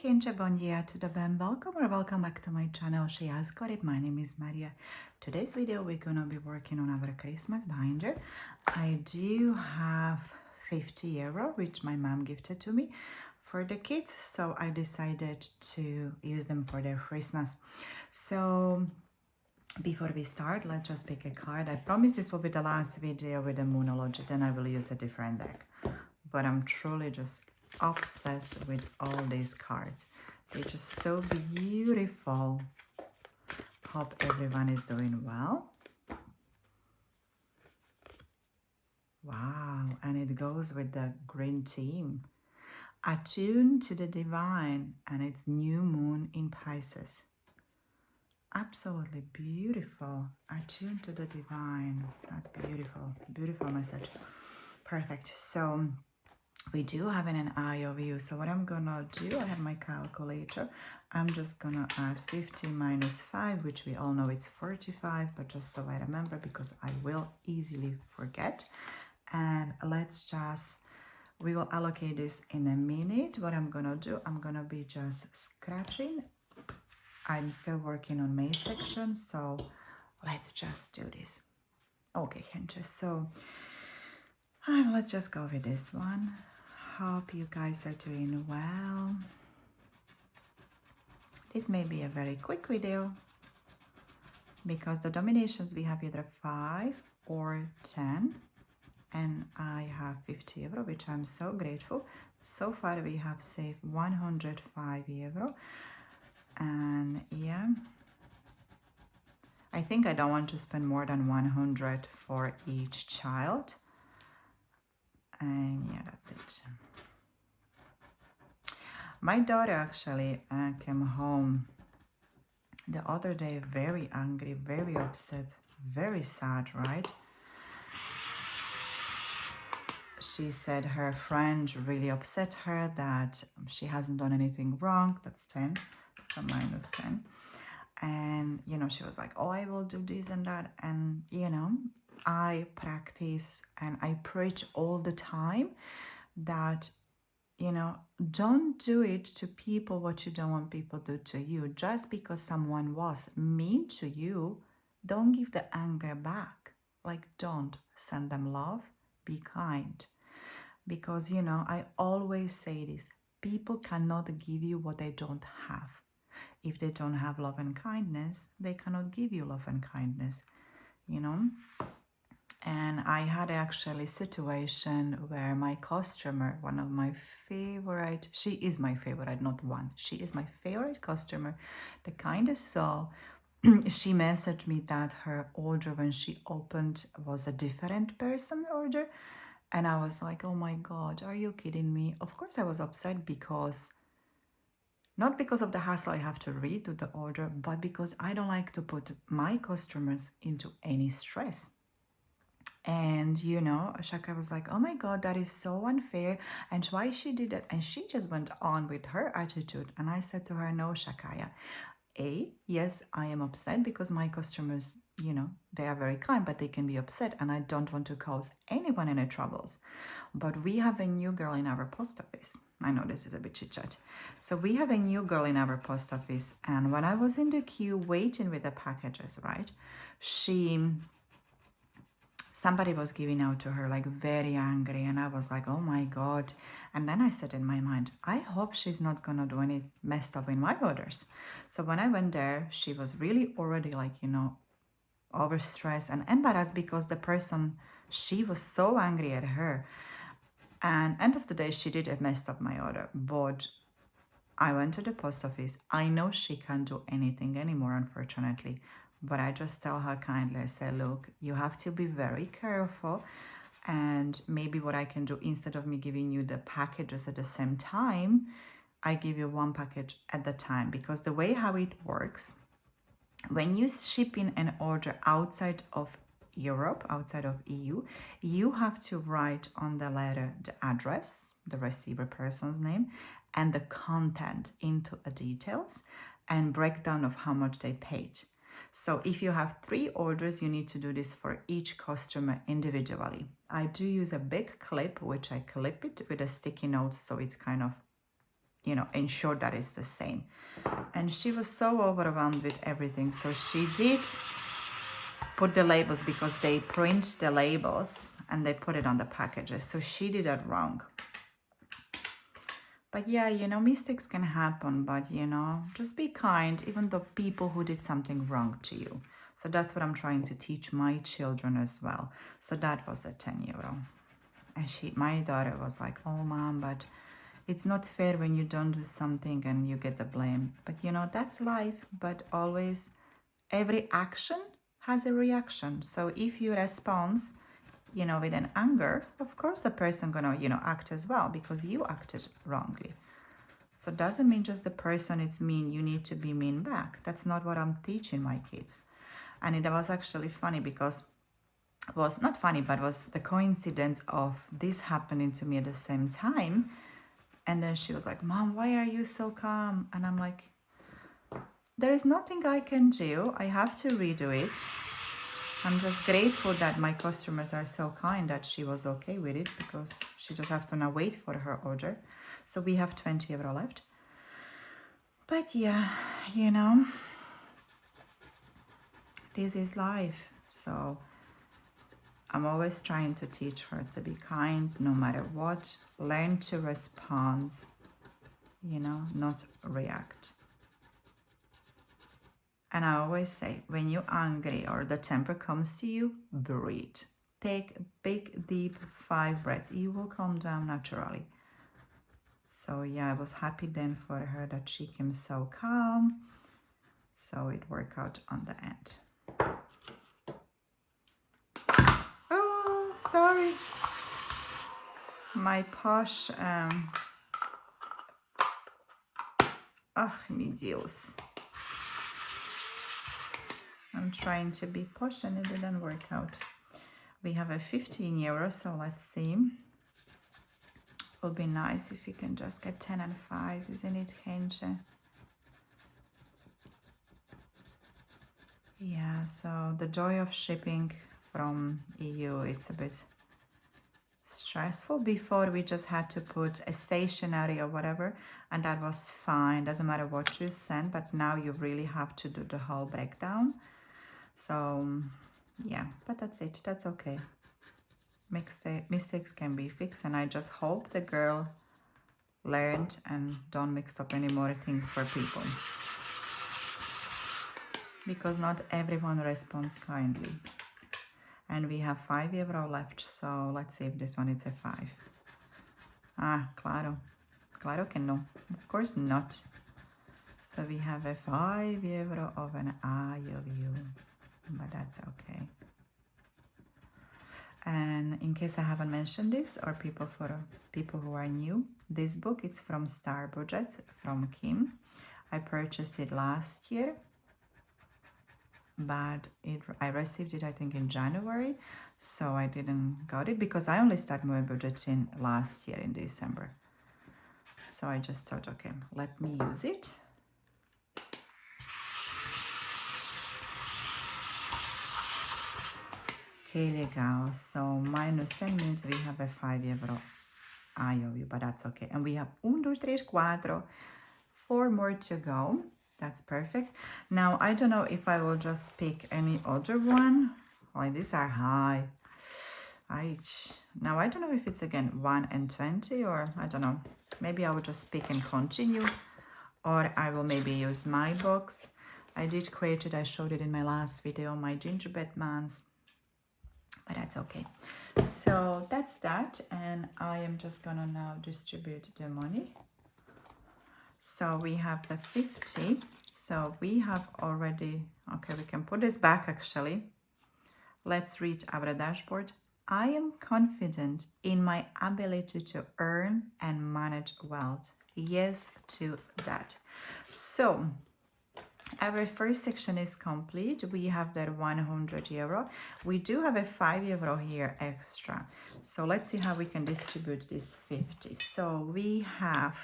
gente, bom dia, tudo bem? Welcome or welcome back to my channel. She has got it. My name is Maria. Today's video we're gonna be working on our Christmas binder. I do have 50 euro, which my mom gifted to me for the kids, so I decided to use them for their Christmas. So before we start, let's just pick a card. I promise this will be the last video with the Moonology, then I will use a different deck. But I'm truly just obsessed with all these cards. They're just so beautiful. Hope everyone is doing well. Wow, and it goes with the green theme. Attuned to the divine, and it's new moon in Pisces. Absolutely beautiful. Attuned to the divine. That's beautiful. Beautiful message. Perfect. So we do have an eye of you. So what I'm gonna do, I have my calculator. I'm just gonna add 50 minus 5, which we all know it's 45, but just so I remember because I will easily forget. And let's just, we will allocate this in a minute. What I'm gonna do, I'm gonna be just scratching. I'm still working on my section, so let's just do this. Okay, gente, so let's just go with this one. Hope you guys are doing well. This may be a very quick video because the dominations we have either 5 or 10, and I have 50 euro, which I'm so grateful. So far we have saved 105 euro, and yeah, I think I don't want to spend more than 100 for each child. And yeah, that's it. My daughter actually came home the other day very angry, very upset, very sad, right? She said her friend really upset her, that she hasn't done anything wrong. That's 10, so minus 10. And, you know, she was like, oh, I will do this and that. And, you know, I practice and I preach all the time that, you know, don't do it to people what you don't want people to do to you. Just because someone was mean to you, don't give the anger back. Like, don't send them love, be kind. Because, you know, I always say this, people cannot give you what they don't have. If they don't have love and kindness, they cannot give you love and kindness, you know. And I had actually a situation where my customer, one of my favorite, she is my favorite, not one, she is my favorite customer, the kindest soul. She messaged me that her order when she opened was a different person order. And I was like, oh my God, are you kidding me? Of course I was upset because, not because of the hassle I have to redo the order, but because I don't like to put my customers into any stress. And, you know, Shaka was like, oh my God, that is so unfair. And why she did it? And she just went on with her attitude. And I said to her, no, Shakaya. Yes, I am upset because my customers, you know, they are very kind, but they can be upset. And I don't want to cause anyone any troubles. But we have a new girl in our post office. I know this is a bit chit-chat. So we have a new girl in our post office. And when I was in the queue waiting with the packages, right, somebody was giving out to her, like very angry, and I was like, oh my God. And then I said in my mind, I hope she's not gonna do any messed up in my orders. So when I went there, she was really already like, you know, overstressed and embarrassed because the person, she was so angry at her. And end of the day, she did messed up my order. But I went to the post office. I know she can't do anything anymore, unfortunately. But I just tell her kindly, I say, look, you have to be very careful. And maybe what I can do, instead of me giving you the packages at the same time, I give you one package at the time. Because the way how it works, when you ship in an order outside of Europe, outside of EU, you have to write on the letter the address, the receiver person's name, and the content into the details and breakdown of how much they paid. So if you have 3 orders, you need to do this for each customer individually. I do use a big clip, which I clip it with a sticky note, so it's kind of you know, ensure that it's the same. And she was so overwhelmed with everything. So she did put the labels, because they print the labels and they put it on the packages. So she did that wrong. But yeah, you know, mistakes can happen, but you know, just be kind, even though people who did something wrong to you. So that's what I'm trying to teach my children as well. So that was a 10 euro. And my daughter was like, oh mom, but it's not fair when you don't do something and you get the blame. But you know, that's life. But always, every action has a reaction. So if you respond, you know, with an anger, of course the person gonna, you know, act as well, because you acted wrongly. So it doesn't mean just the person is mean, you need to be mean back. That's not what I'm teaching my kids. And it was actually funny, because it was not funny, but it was the coincidence of this happening to me at the same time. And then she was like, Mom, why are you so calm? And I'm like, there is nothing I can do. I have to redo it. I'm just grateful that my customers are so kind that she was okay with it, because she just have to now wait for her order. So we have 20 euro left. But yeah, you know, this is life. So I'm always trying to teach her to be kind no matter what. Learn to respond, you know, not react. And I always say, when you're angry or the temper comes to you, breathe. Take big, deep 5 breaths. You will calm down naturally. So yeah, I was happy then for her that she came so calm. So it worked out on the end. Oh, sorry. My posh, mi Dios. I'm trying to be posh and it didn't work out. We have a 15 euro, so let's see. It would be nice if we can just get 10 and 5, isn't it, Henche? Yeah, so the joy of shipping from EU, it's a bit stressful. Before we just had to put a stationery or whatever, and that was fine, doesn't matter what you send, but now you really have to do the whole breakdown. So yeah, but that's it, that's okay. Mistakes can be fixed, and I just hope the girl learned and don't mix up any more things for people, because not everyone responds kindly. And we have 5 euro left, so let's see if this one is a 5. Claro que no, of course not. So we have a 5 euro of an IOU, but that's okay. And in case I haven't mentioned this, or for people who are new, this book, it's from Star Budget, from Kim. I purchased it last year, but I received it, I think, in January, so I didn't got it, because I only started my budgeting last year in December. So I just thought, okay, let me use it. Okay, legal. So minus 10 means we have a 5 euro IOU, but that's okay. And we have 1, 2, 3, 4, 4 more to go. That's perfect. Now, I don't know if I will just pick any other one. Oh, these are high. Now, I don't know if it's again 1 and 20, or I don't know. Maybe I will just pick and continue, or I will maybe use my box. I did create it. I showed it in my last video, my gingerbread mans. But that's okay. So that's that, and I am just gonna now distribute the money. So we have the 50. So we have already, okay, we can put this back actually. Let's read our dashboard. I am confident in my ability to earn and manage wealth. Yes to that. So our first section is complete. We have that 100 euro. We do have a 5 euro here extra. So let's see how we can distribute this 50. So we have,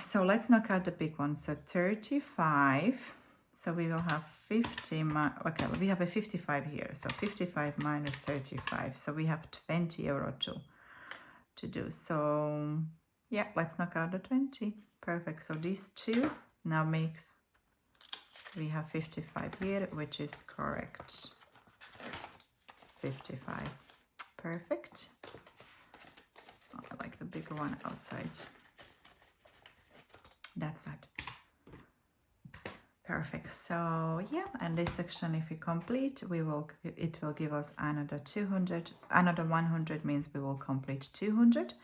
so let's knock out the big one. So 35. So we will have 50, okay, we have a 55 here. So 55 minus 35. So we have 20 euro to do. So Yeah, let's knock out the 20. Perfect. So these two now makes, we have 55 here, which is correct. 55. Perfect. Oh, I like the bigger one outside. That's it. Perfect. So yeah, and this section, if we complete, it will give us another 200. Another 100 means we will complete 200.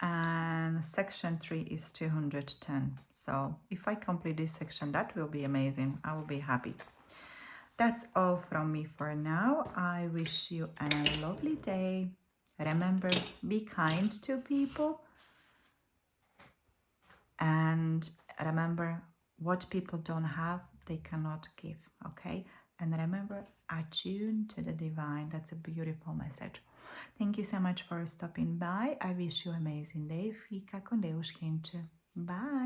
And section 3 is 210. So if I complete this section, that will be amazing. I will be happy. That's all from me for now. I wish you a lovely day. Remember, be kind to people. And remember, what people don't have, they cannot give, okay? And remember, attune to the divine. That's a beautiful message. Thank you so much for stopping by. I wish you an amazing day. Fica com Deus, gente. Bye.